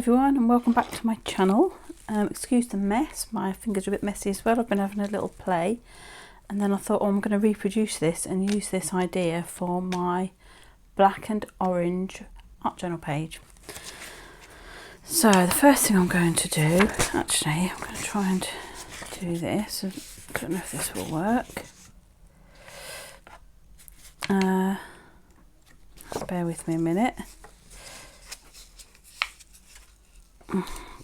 everyone and welcome back to my channel. Excuse the mess, my fingers are a bit messy as well. I've been having a little play and then I thought, oh, I'm going to reproduce this and use this idea for my black and orange art journal page. So the first thing I'm going to do, actually I'm going to try and do this. I don't know if this will work. Bear with me a minute.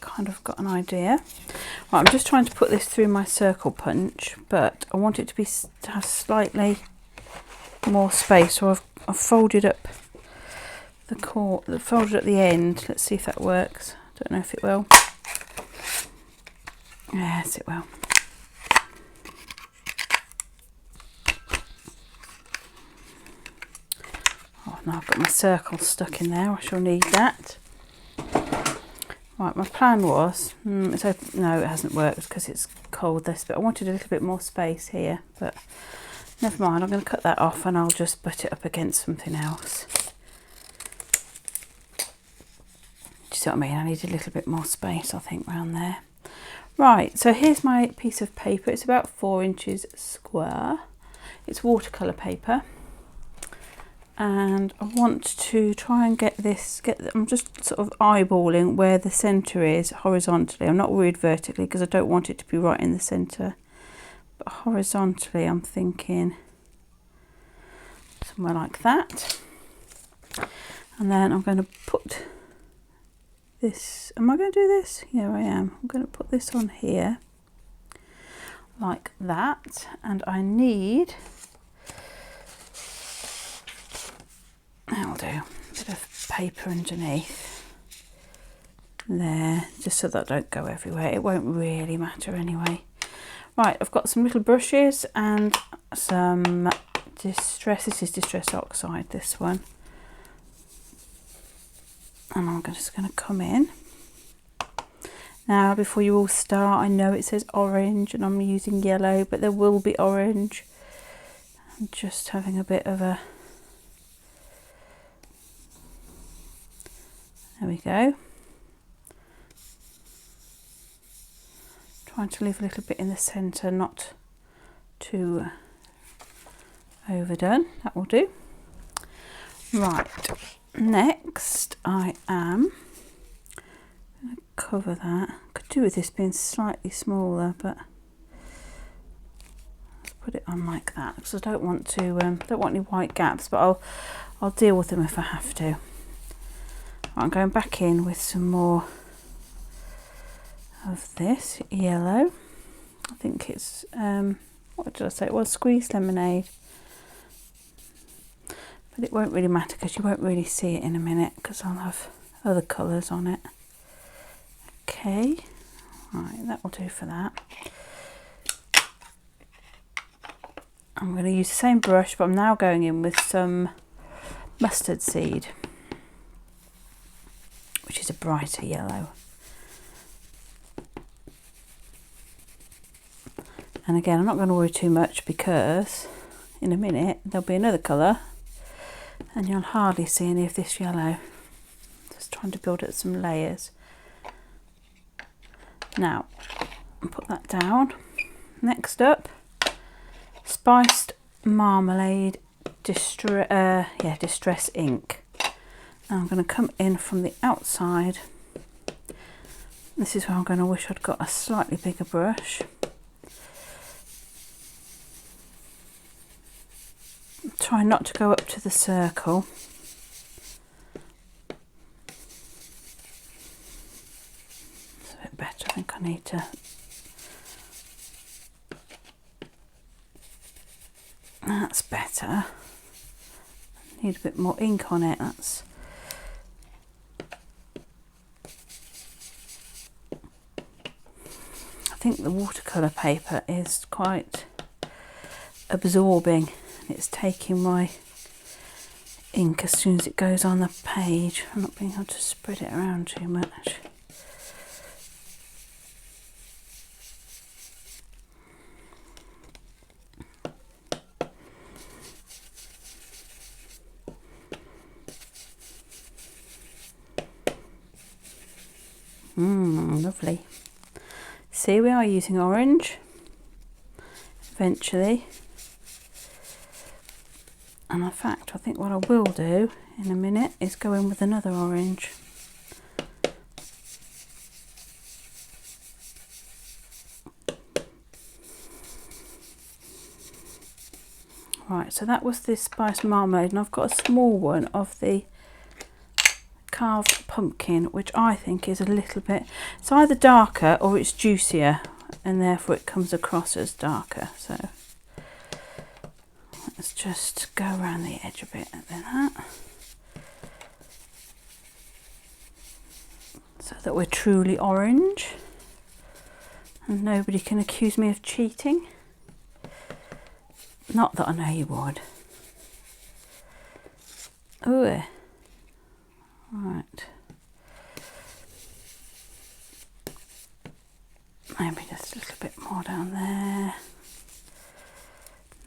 Kind of got an idea. Right, I'm just trying to put this through my circle punch, but I want it to have slightly more space. So I've folded up folded at the end. Let's see if that works. Don't know if it will. Yes, it will. Oh, now I've got my circle stuck in there. I shall need that. Right, my plan was, no, it hasn't worked because it's cold this, but I wanted a little bit more space here, but never mind, I'm going to cut that off and I'll just butt it up against something else. Do you see what I mean? I need a little bit more space, I think, around there. Right, so here's my piece of paper. It's about 4 inches square. It's watercolour paper. And I want to try and I'm just sort of eyeballing where the centre is horizontally. I'm not worried vertically because I don't want it to be right in the centre. But horizontally I'm thinking somewhere like that. And then I'm going to put this, am I going to do this? Yeah, I am. I'm going to put this on here like that. And I need, that'll do, a bit of paper underneath there, just so that don't go everywhere. It won't really matter anyway. Right, I've got some little brushes and some Distress, this is Distress Oxide, this one. And I'm just going to come in. Now, before you all start, I know it says orange and I'm using yellow, but there will be orange. I'm just having a bit of a, there we go. Trying to leave a little bit in the centre, not too overdone. That will do. Right, next I am going to cover that. Could do with this being slightly smaller, but let's put it on like that because I don't want any white gaps, but I'll deal with them if I have to. I'm going back in with some more of this yellow. I think it's, what did I say? It was Squeezed Lemonade. But it won't really matter because you won't really see it in a minute because I'll have other colours on it. Okay, right, that will do for that. I'm going to use the same brush, but I'm now going in with some mustard seed, which is a brighter yellow. And again, I'm not going to worry too much because in a minute there'll be another colour and you'll hardly see any of this yellow. Just trying to build up some layers. Now, put that down. Next up, Spiced Marmalade Distress ink. I'm going to come in from the outside. This is where I'm going to wish I'd got a slightly bigger brush. Try not to go up to the circle. It's a bit better. I think I need to. That's better. Need a bit more ink on it. That's. I think the watercolour paper is quite absorbing. It's taking my ink as soon as it goes on the page. I'm not being able to spread it around too much. lovely. See, we are using orange eventually. And in fact, I think what I will do in a minute is go in with another orange. Right, so that was the spice marmalade, and I've got a small one of the carved pumpkin, which I think is a little bit, it's either darker or it's juicier, and therefore it comes across as darker. So let's just go around the edge a bit like that, so that we're truly orange and nobody can accuse me of cheating. Not that I know you would. Ooh. Right. Maybe just a little bit more down there.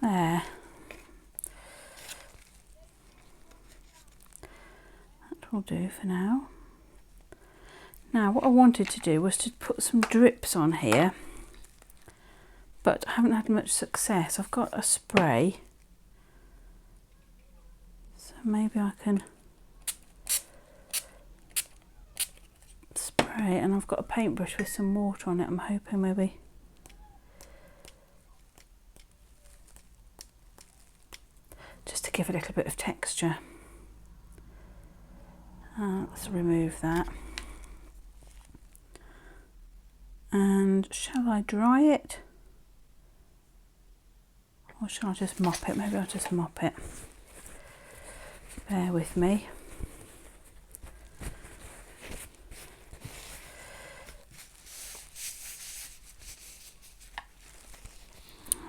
There. That will do for now. Now what I wanted to do was to put some drips on here, but I haven't had much success. I've got a spray, so maybe I can spray, and I've got a paintbrush with some water on it. I'm hoping maybe just to give a little bit of texture. Let's remove that. And shall I dry it? Or shall I just mop it? Maybe I'll just mop it. Bear with me.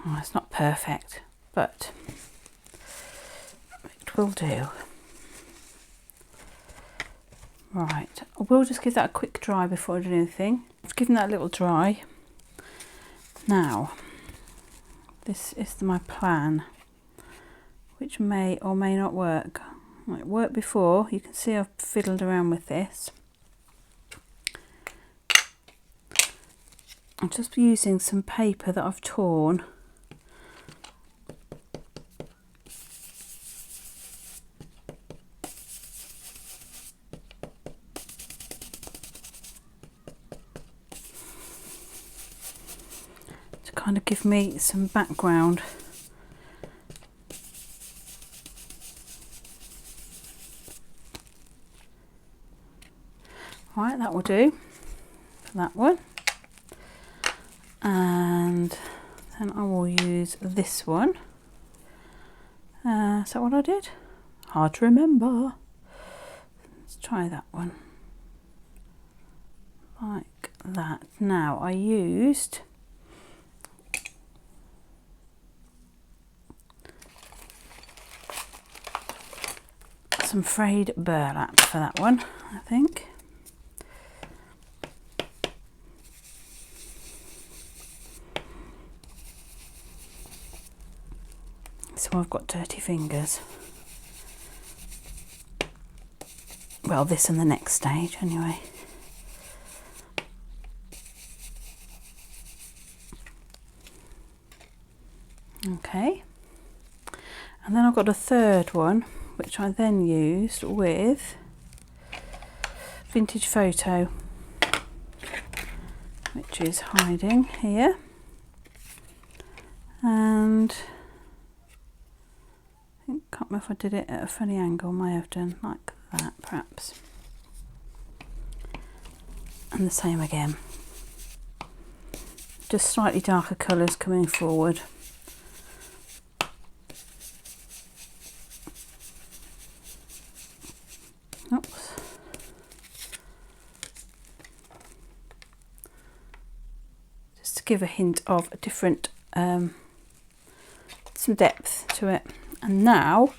Oh, it's not perfect, but it will do. Right, I will just give that a quick dry before I do anything. I've given that a little dry. Now, this is my plan, which may or may not work. It worked before. You can see I've fiddled around with this. I'm just using some paper that I've torn. To kind of give me some background. Right, that will do for that one. And then I will use this one. Is that what I did? Hard to remember. Let's try that one. Like that. Now I used some frayed burlap for that one, I think. So I've got dirty fingers. Well, this and the next stage anyway. Okay. And then I've got a third one, which I then used with Vintage Photo, which is hiding here. And I can't remember if I did it at a funny angle. May have done like that perhaps. And the same again. Just slightly darker colours coming forward. Oops. Just to give a hint of a different, some depth to it. And now,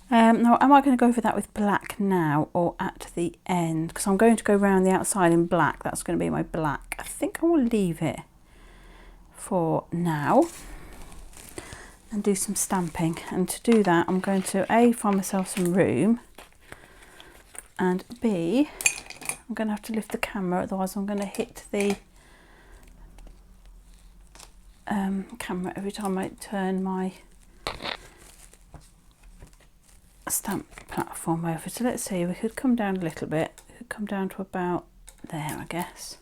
now am I going to go for that with black now or at the end? Because I'm going to go around the outside in black. That's going to be my black. I think I will leave it for now and do some stamping. And to do that, I'm going to A, find myself some room, and B, I'm going to have to lift the camera, otherwise I'm going to hit the camera every time I turn my stamp platform over. So let's see, we could come down a little bit. We could come down to about there, I guess.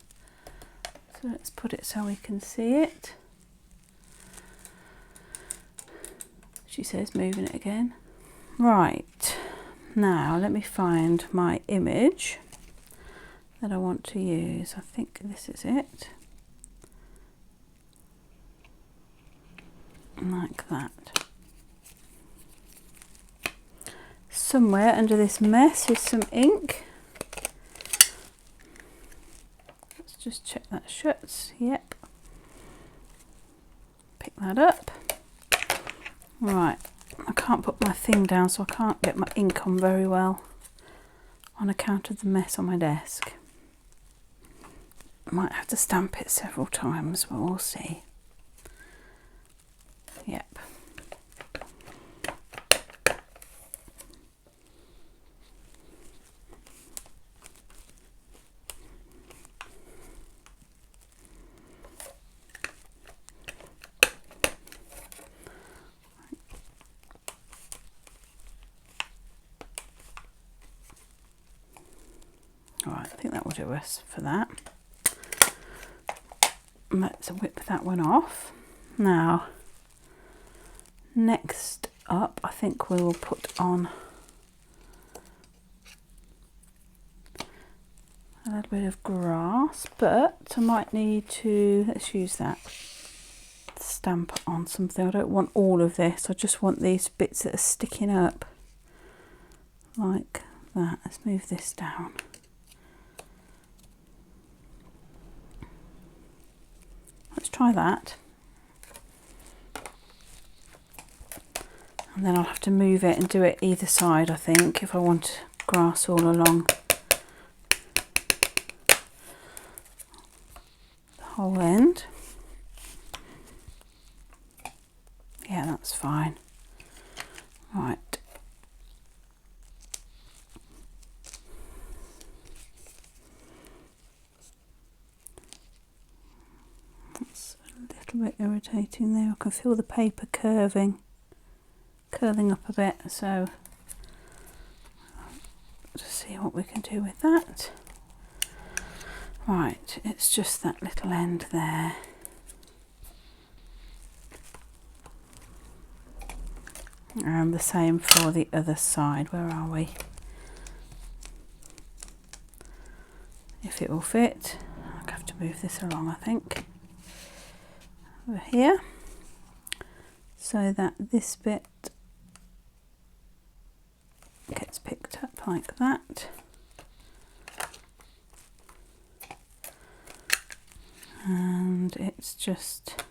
So let's put it so we can see it. She says moving it again. Right, now let me find my image that I want to use. I think this is it. Like that. Somewhere under this mess is some ink. Let's just check that shuts. Yep. Pick that up. Right, I can't put my thing down, so I can't get my ink on very well on account of the mess on my desk. Might have to stamp it several times, but we'll see. Yep. Alright, I think that will do us for that. Let's whip that one off. Now, next up, I think we will put on a little bit of grass, but I might need to, let's use that stamp on something. I don't want all of this, I just want these bits that are sticking up like that. Let's move this down. Let's try that. And then I'll have to move it and do it either side, I think, if I want grass all along the whole end. Yeah, that's fine. Right. That's a little bit irritating there. I can feel the paper curling up a bit, so let's see what we can do with that. Right, it's just that little end there. And the same for the other side. Where are we? If it will fit, I'll have to move this along, I think. Over here, so that this bit gets picked up like that. And it's just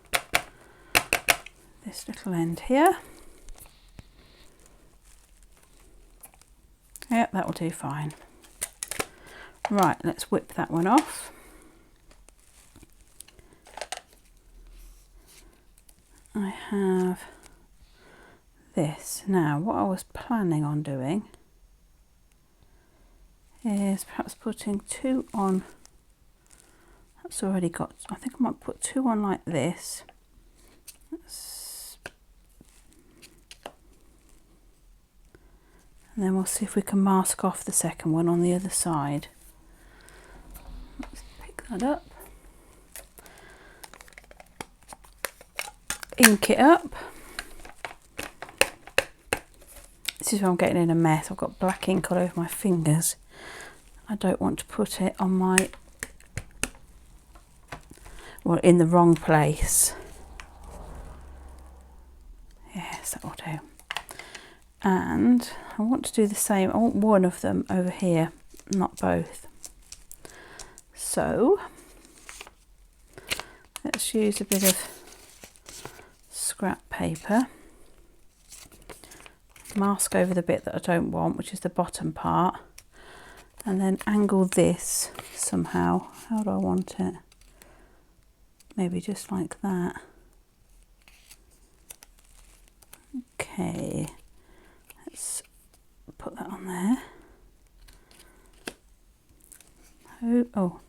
this little end here. Yep, that will do fine. Right, let's whip that one off. I have this. Now, what I was planning on doing is perhaps putting two on. That's already got, I think I might put two on like this. And then we'll see if we can mask off the second one on the other side. Let's pick that up. Ink it up. This is where I'm getting in a mess. I've got black ink all over my fingers. I don't want to put it on my, well, in the wrong place. Yes, that will do. And I want to do the same. I want one of them over here, not both. So let's use a bit of scrap paper, mask over the bit that I don't want, which is the bottom part, and then angle this somehow. How do I want it? Maybe just like that. Okay, let's put that on there. Oh,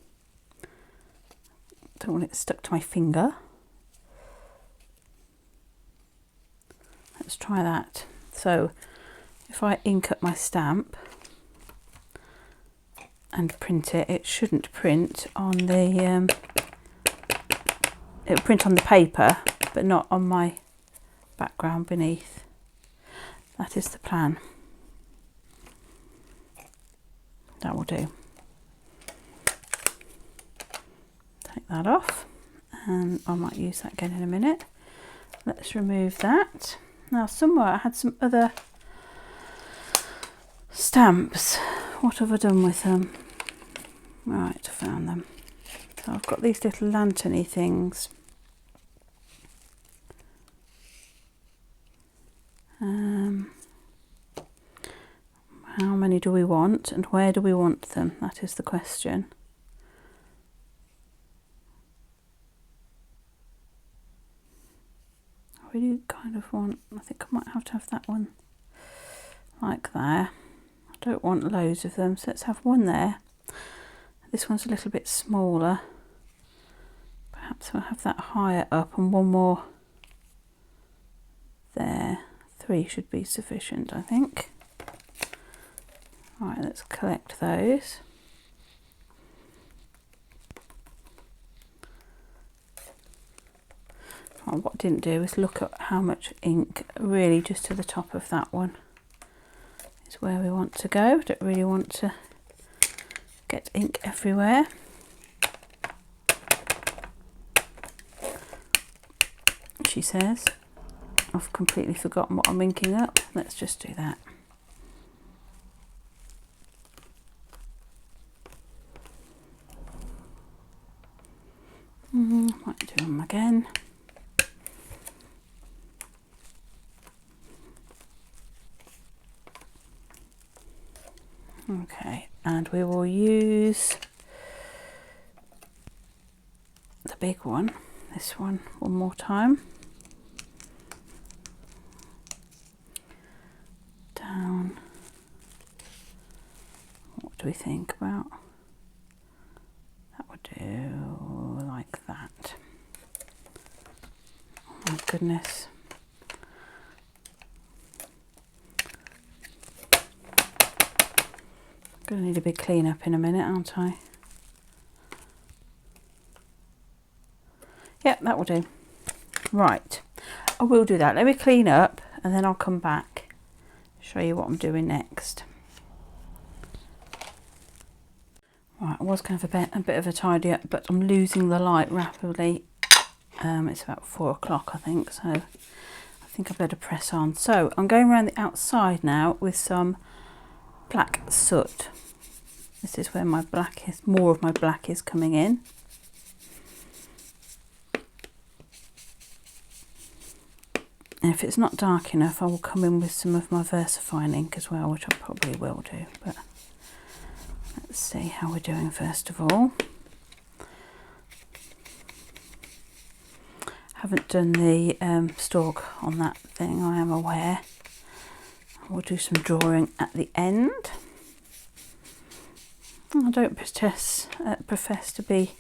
don't want it stuck to my finger. Let's try that. So if I ink up my stamp and print it, it shouldn't print on the, it'll print on the paper, but not on my background beneath. That is the plan. That will do. Take that off, and I might use that again in a minute. Let's remove that. Now somewhere I had some other stamps. What have I done with them? Right, I found them. So I've got these little lantern-y things. How many do we want and where do we want them? That is the question. I really kind of want, I think I might have to have that one like there. I don't want loads of them, so let's have one there. This one's a little bit smaller. Perhaps I'll have that higher up and one more there. 3 should be sufficient, I think. Right, let's collect those. Right, what I didn't do is look at how much ink, really just to the top of that one is where we want to go. Don't really want to get ink everywhere. She says. I've completely forgotten what I'm inking up. Let's just do that. Might do them again. Okay, and we will use the big one, this one more time. Down. What do we think about? That would do like that. Oh my goodness. Gonna need a big clean up in a minute, aren't I? Yep, that will do. Right, I will do that. Let me clean up and then I'll come back, show you what I'm doing next. Right, I was going to have a bit of a tidy up, but I'm losing the light rapidly. It's about 4 o'clock, I think, so I think I better press on. So I'm going around the outside now with some black soot. This is where my black is, more of my black is coming in. And if it's not dark enough, I will come in with some of my VersaFine ink as well, which I probably will do. But let's see how we're doing first of all. Haven't done the stalk on that thing, I am aware. We'll do some drawing at the end. I don't profess to be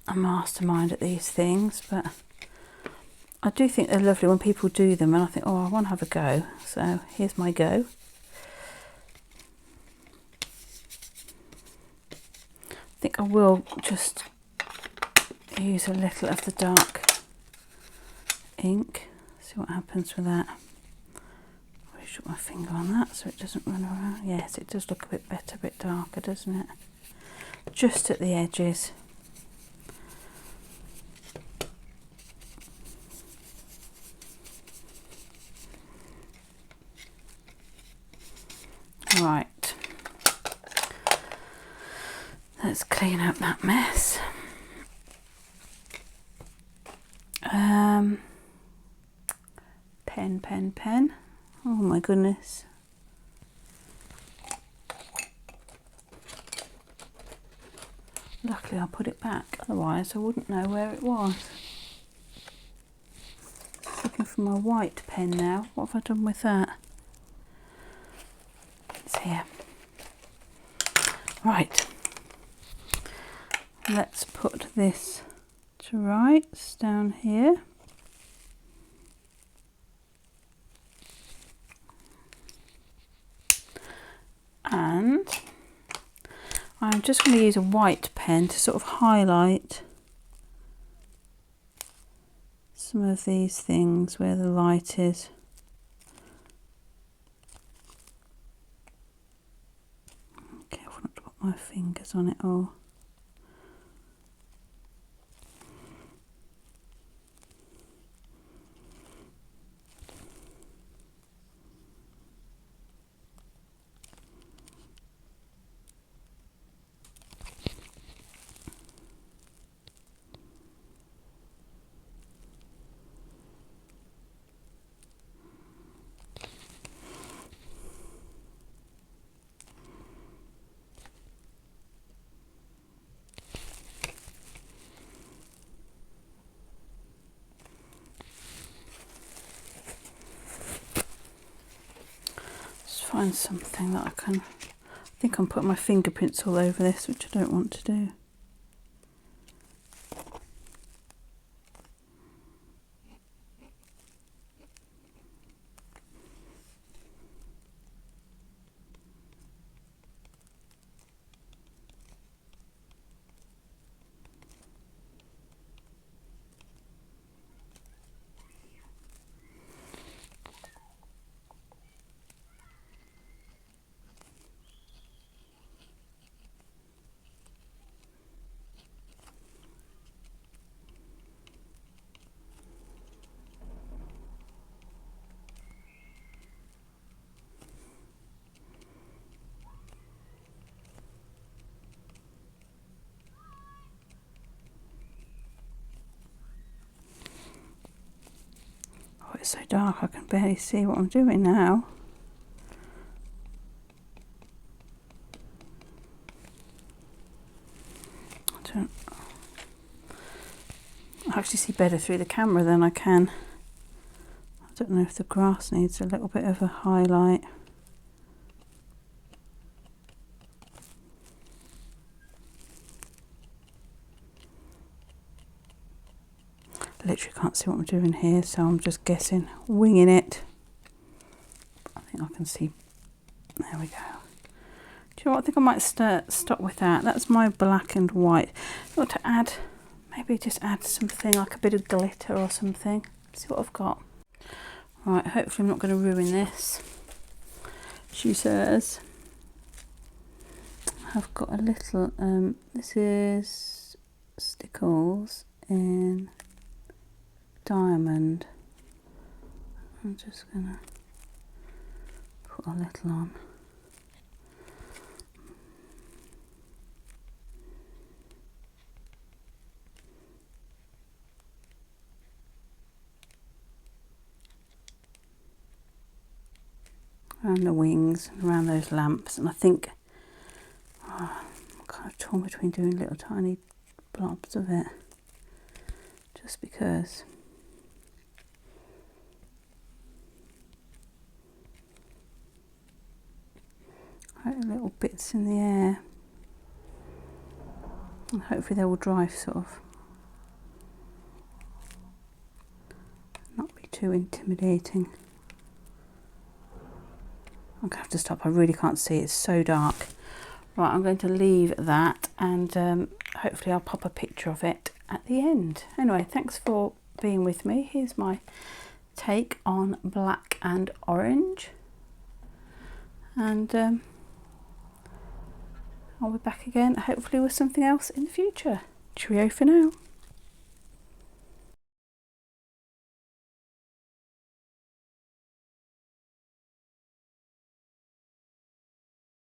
a mastermind at these things, but I do think they're lovely when people do them, and I think, oh, I want to have a go. So here's my go. I think I will just use a little of the dark ink. See what happens with that. I should put my finger on that so it doesn't run around. Yes, it does look a bit better, a bit darker, doesn't it? Just at the edges. Right. Let's clean up that mess. Pen. Oh my goodness. Luckily I put it back, otherwise I wouldn't know where it was. Looking for my white pen now. What have I done with that? It's here. Right, let's put this to rights down here. And I'm just going to use a white pen to sort of highlight some of these things where the light is. Careful not to put my fingers on it all. Find something that I think I'm putting my fingerprints all over this, which I don't want to do. It's so dark I can barely see what I'm doing now. I actually see better through the camera than I can. I don't know if the grass needs a little bit of a highlight. I literally can't see what I'm doing here, so I'm just guessing, winging it. I think I can see. There we go. Do you know what? I think I might stop with that. That's my black and white. I want to add, maybe just add something like a bit of glitter or something. See what I've got. Right, hopefully I'm not going to ruin this. She says, I've got a little, this is Stickles in diamond. I'm just going to put a little on. Around the wings, around those lamps, and I think I'm kind of torn between doing little tiny blobs of it, just because little bits in the air, and hopefully they will dry sort of, not be too intimidating. I'm going to have to stop, I really can't see, it's so dark. Right, I'm going to leave that, and hopefully I'll pop a picture of it at the end. Anyway, thanks for being with me. Here's my take on black and orange, and I'll be back again hopefully with something else in the future. Cheerio for now.